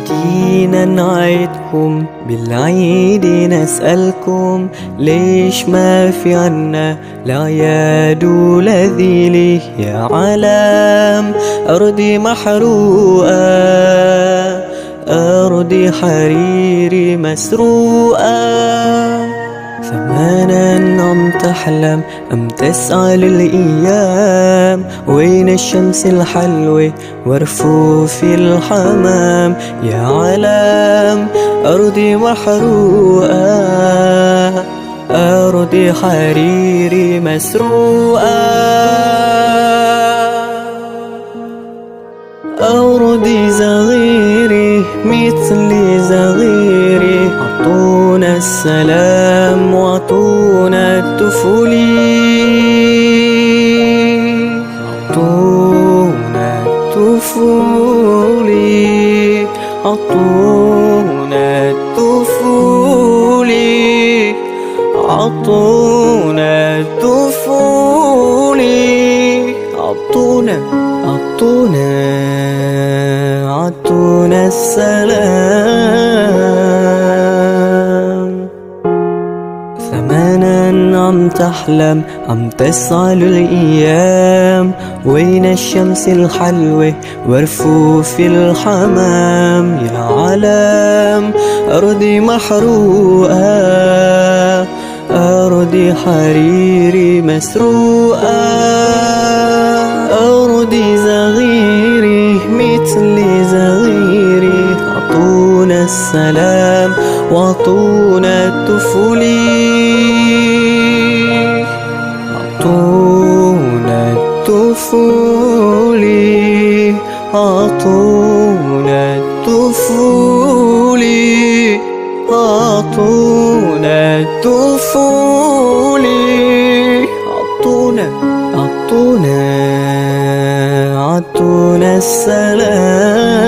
جينا نعيدكم بالعيد نسألكم ليش ما في عنا الأعياد الذي يا علام أرضي محروقة، أرضي حريري مسروقة. زمانا عم تحلم أم تسعى للأيام، وين الشمس الحلوة ورفوف الحمام يا علام أرضي محروقة، أرضي حريري مسروقة. أرضي صغيري مثلي صغيري، عطونا السلام وعطونا الطفولي، عطونا الطفولي، عطونا الطفولي، عطونا الطفولي، عطونا عطونا السلام. زمانا عم تحلم عم تسعى للأيام، وين الشمس الحلوة ورفوف الحمام يا علام أرضي محروقة، أرضي حريري مسروقة. أرضي صغيري مثلي صغيري، عطونا السلام وعطونا الطفولي، عطونا الطفولي، عطونا الطفولي، عطونا الطفولي، عطونا عطونا السلام.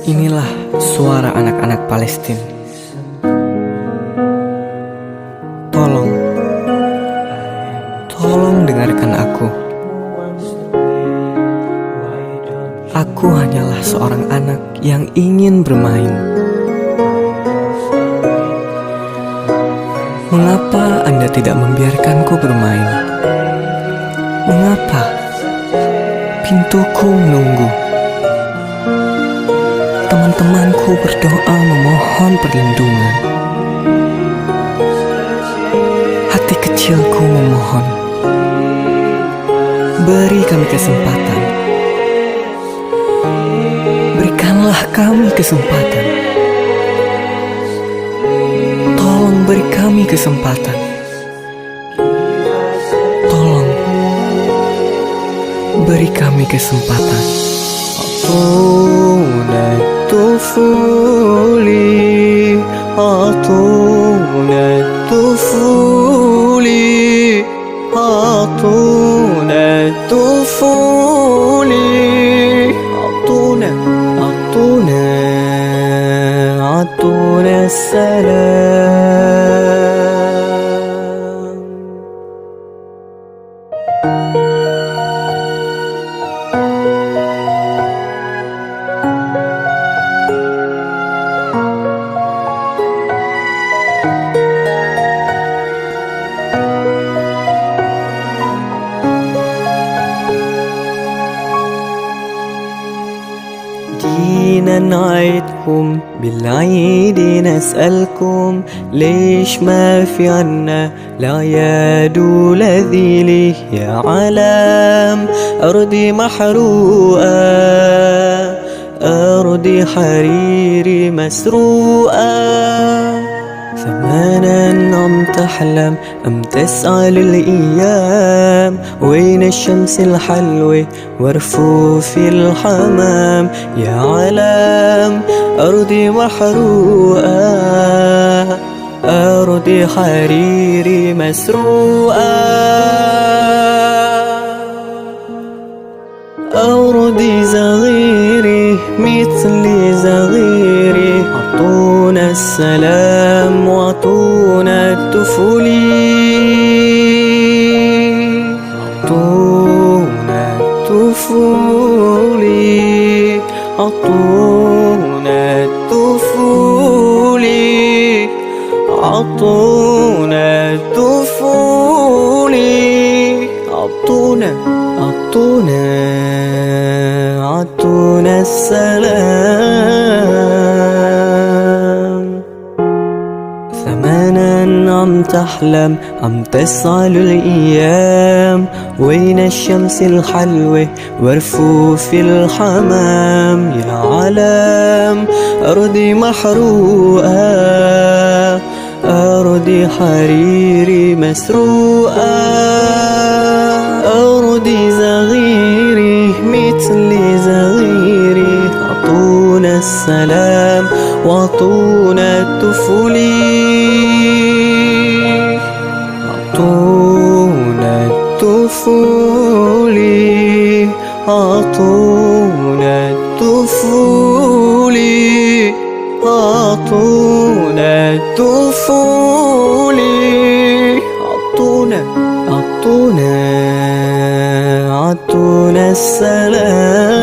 Inilah suara anak-anak Palestina. Tolong dengarkan aku. Aku hanyalah seorang anak yang ingin bermain. Mengapa Anda tidak membiarkanku bermain? Mengapa? Pintuku menunggu. Teman-temanku berdoa memohon perlindungan. Hati kecilku memohon, beri kami kesempatan. Berikanlah kami kesempatan. Tolong beri kami kesempatan. Tolong beri kami kesempatan. عطونا الطفولي، عطونا الطفولي، عطونا الطفولي، عطونا السلام. جينا نعيدكم بالعيد نسألكم ليش ما في عنا الأعياد الذي يا علام أرضي محروقة، أرضي حريري مسروقة. زمانا عم تحلم أم تسعى للأيام، وين الشمس الحلوة ورفوف الحمام؟ يا علام أرضي محروقة، أرضي حريري مسروقة، أرضي صغيري مثلي صغيري، أعطونا السلام وأعطونا الطفولي، أعطونا الطفولي، أعطونا الطفولي، أعطونا الطفولي، أعطونا عطونا السلام. زمانا عم تحلم عم تسعى للأيام، وين الشمس الحلوة ورفوف الحمام؟ يا علام أرضي محروقة، أرضي حريري مسروقة، أرضي صغيري مثلي صغيري، أعطونا السلام وأعطونا الطفولي، أعطونا الطفولي، أعطونا الطفولي، أعطونا الطفولي، عطونا السلام.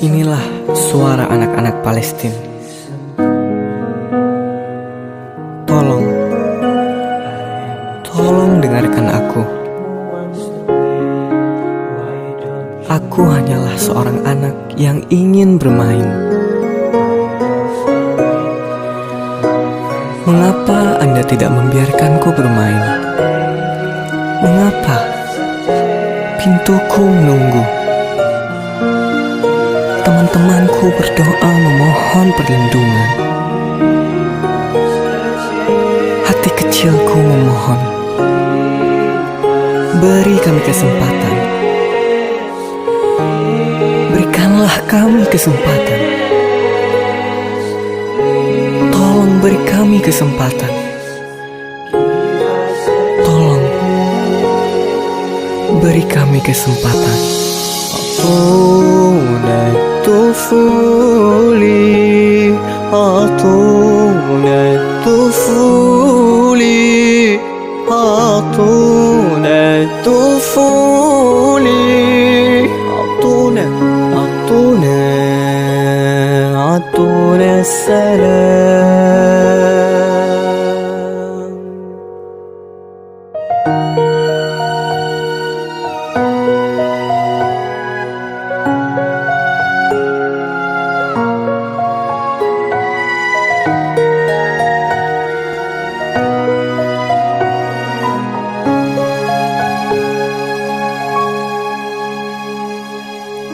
Inilah suara anak-anak Palestina. Tolong dengarkan aku. Aku hanyalah seorang anak yang ingin bermain. Mengapa Anda tidak membiarkanku bermain? Mengapa? Pintuku menunggu. Teman-temanku berdoa memohon perlindungan. Hati kecilku memohon, beri kami kesempatan. Berikanlah kami kesempatan. Tolong beri kami kesempatan. Tolong beri kami kesempatan. A'tuna at-tufuli, a'tuna at-tufuli, a'tuna at-tufuli, عطونا السلام.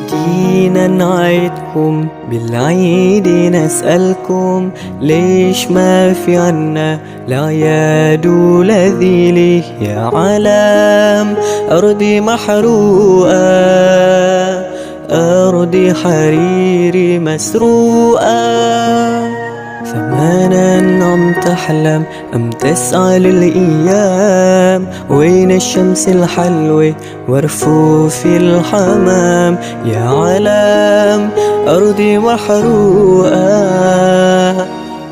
جينا نعيدكم بالعيد نسألكم، ليش ما في عنا الأعياد ولذيلي؟ يا علام أرضي محروقة، أرضي حريري مسروقة. زمانا عم تحلم أم تسعى للأيام، وين الشمس الحلوة ورفوف الحمام؟ يا علام أرضي محروقة،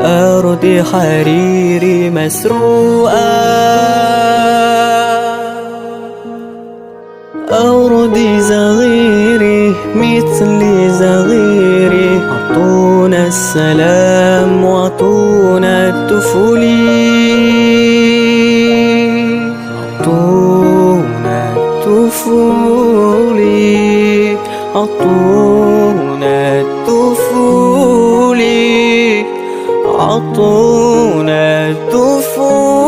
أرضي حريري مسروقة، أرضي صغيري مثلي صغيري، أعطونا السلام وأعطونا الطفولي، أعطونا الطفولي، أعطونا طفولي، عطونا طفولي،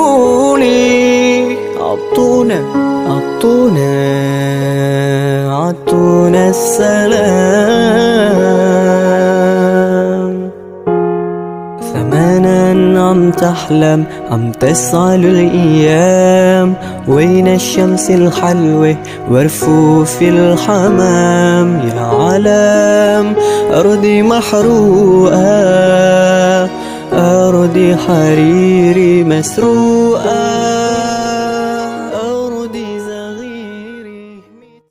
عطونا السلام. زمانا عم تحلم، عم تسعى للأيام، وين الشمس الحلوة ورفوف الحمام. يا علام أرضي محروقة، أرضي حريري مسروقة.